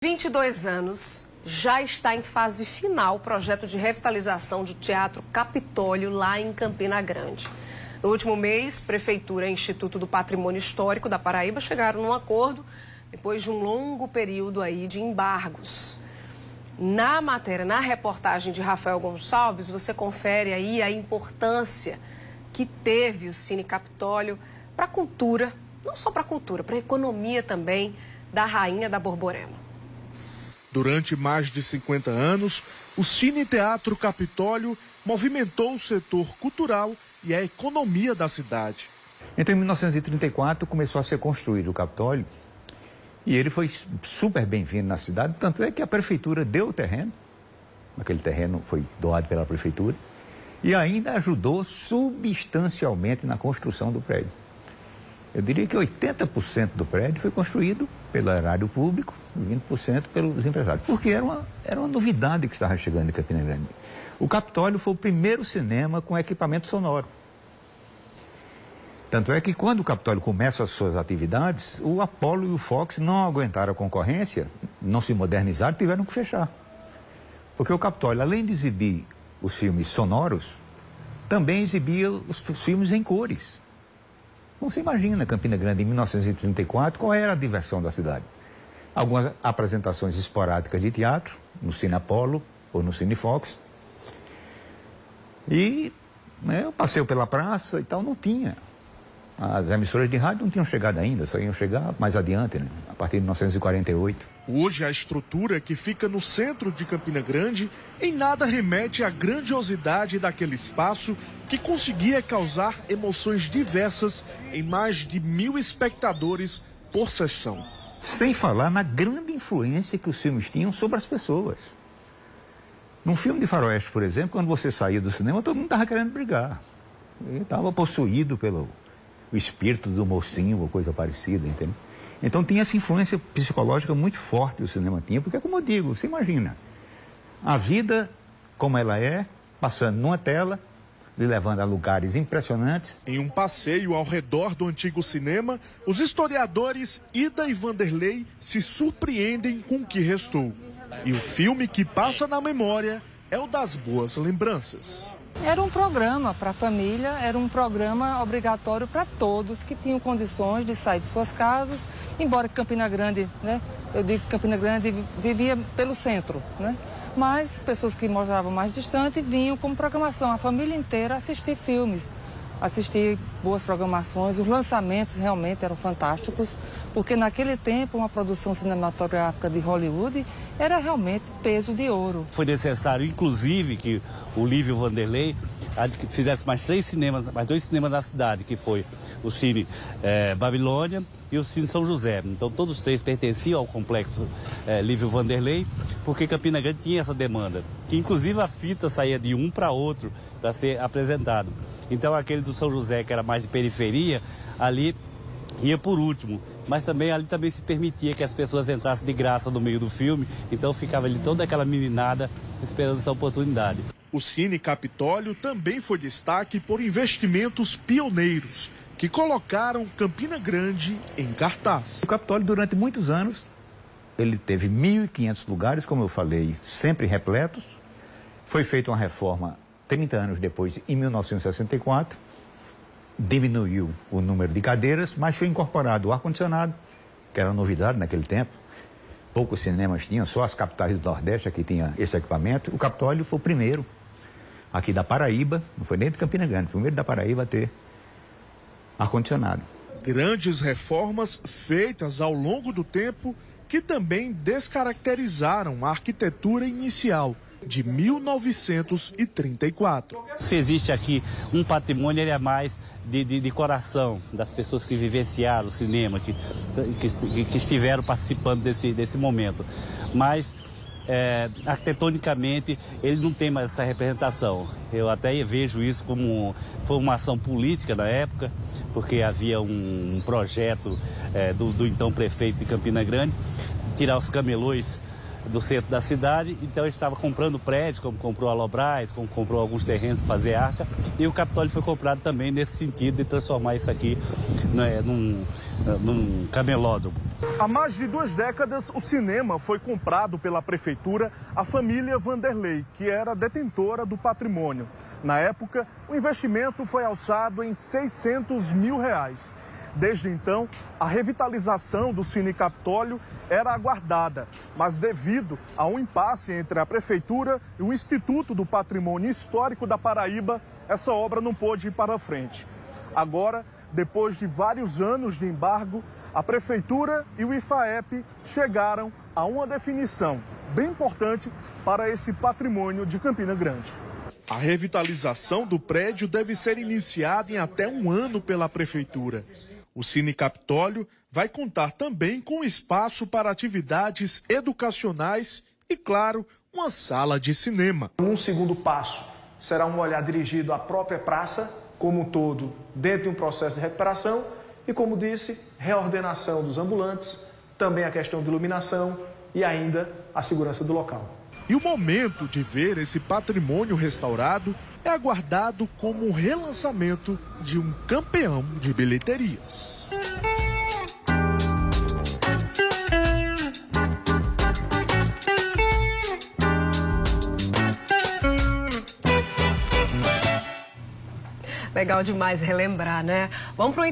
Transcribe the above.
22 anos, já está em fase final o projeto de revitalização do Teatro Capitólio, lá em Campina Grande. No último mês, Prefeitura e Instituto do Patrimônio Histórico da Paraíba chegaram num acordo depois de um longo período aí de embargos. Na matéria, na reportagem de Rafael Gonçalves, você confere aí a importância que teve o Cine Capitólio para a cultura, não só para a cultura, para a economia também da Rainha da Borborema. Durante mais de 50 anos, o Cine Teatro Capitólio movimentou o setor cultural e a economia da cidade. Então, em 1934, começou a ser construído o Capitólio e ele foi super bem-vindo na cidade, tanto é que a prefeitura deu o terreno, aquele terreno foi doado pela prefeitura, e ainda ajudou substancialmente na construção do prédio. Eu diria que 80% do prédio foi construído pelo erário público, 20% pelos empresários. Porque era uma novidade que estava chegando em Campina Grande. O Capitólio foi o primeiro cinema com equipamento sonoro. Tanto é que quando o Capitólio começa as suas atividades, o Apollo e o Fox não aguentaram a concorrência, não se modernizaram, tiveram que fechar. Porque o Capitólio, além de exibir os filmes sonoros, também exibia os filmes em cores. Não se imagina Campina Grande em 1934, qual era a diversão da cidade. Algumas apresentações esporádicas de teatro, no Cine Apollo ou no Cine Fox. E eu passei pela praça e tal, não tinha. As emissoras de rádio não tinham chegado ainda, só iam chegar mais adiante, né? A partir de 1948. Hoje, a estrutura que fica no centro de Campina Grande em nada remete à grandiosidade daquele espaço que conseguia causar emoções diversas em mais de 1.000 espectadores por sessão. Sem falar na grande influência que os filmes tinham sobre as pessoas. Num filme de faroeste, por exemplo, quando você saía do cinema, todo mundo estava querendo brigar. Ele estava possuído pelo espírito do mocinho ou coisa parecida, entendeu? Então tinha essa influência psicológica muito forte o cinema tinha, porque como eu digo, você imagina, a vida como ela é, passando numa tela, lhe levando a lugares impressionantes. Em um passeio ao redor do antigo cinema, os historiadores Ida e Vanderlei se surpreendem com o que restou. E o filme que passa na memória é o das boas lembranças. Era um programa para a família, era um programa obrigatório para todos que tinham condições de sair de suas casas, embora Campina Grande, né? Eu digo que Campina Grande vivia pelo centro, né? Mas pessoas que moravam mais distante vinham como programação, a família inteira assistir filmes, assistir boas programações. Os lançamentos realmente eram fantásticos, porque naquele tempo uma produção cinematográfica de Hollywood era realmente peso de ouro. Foi necessário, inclusive, que o Lívio Vanderlei fizesse mais dois cinemas na cidade, que foi o Cine Babilônia e o Cine São José. Então todos os três pertenciam ao complexo Lívio Vanderlei, porque Campina Grande tinha essa demanda, que inclusive a fita saía de um para outro para ser apresentado. Então aquele do São José, que era mais de periferia, ali ia por último, mas também ali também se permitia que as pessoas entrassem de graça no meio do filme, então ficava ali toda aquela meninada esperando essa oportunidade. O Cine Capitólio também foi destaque por investimentos pioneiros que colocaram Campina Grande em cartaz. O Capitólio, durante muitos anos, ele teve 1.500 lugares, como eu falei, sempre repletos. Foi feita uma reforma 30 anos depois, em 1964. Diminuiu o número de cadeiras, mas foi incorporado o ar-condicionado, que era novidade naquele tempo. Poucos cinemas tinham, só as capitais do Nordeste aqui tinha esse equipamento. O Capitólio foi o primeiro aqui da Paraíba, não foi nem de Campina Grande, o primeiro da Paraíba a ter ar-condicionado. Grandes reformas feitas ao longo do tempo que também descaracterizaram a arquitetura inicial de 1934. Se existe aqui um patrimônio, ele é mais de coração das pessoas que vivenciaram o cinema, que estiveram participando desse momento. Mas, arquitetonicamente, ele não tem mais essa representação. Eu até vejo isso como foi uma ação política na época, porque havia um projeto do então prefeito de Campina Grande, tirar os camelôs do centro da cidade, então ele estava comprando prédios, como comprou a Lobras, como comprou alguns terrenos para fazer arca, e o Capitólio foi comprado também nesse sentido de transformar isso aqui, né, num camelódromo. Há mais de 2 décadas, o cinema foi comprado pela prefeitura à família Vanderlei, que era detentora do patrimônio. Na época, o investimento foi alçado em R$600 mil. Desde então, a revitalização do Cine Capitólio era aguardada, mas devido a um impasse entre a Prefeitura e o Instituto do Patrimônio Histórico da Paraíba, essa obra não pôde ir para frente. Agora, depois de vários anos de embargo, a Prefeitura e o IFAEP chegaram a uma definição bem importante para esse patrimônio de Campina Grande. A revitalização do prédio deve ser iniciada em até 1 ano pela Prefeitura. O Cine Capitólio vai contar também com espaço para atividades educacionais e, claro, uma sala de cinema. Um segundo passo será um olhar dirigido à própria praça, como um todo, dentro de um processo de recuperação e, como disse, reordenação dos ambulantes, também a questão de iluminação e ainda a segurança do local. E o momento de ver esse patrimônio restaurado é aguardado como um relançamento de um campeão de bilheterias. Legal demais relembrar, né? Vamos para o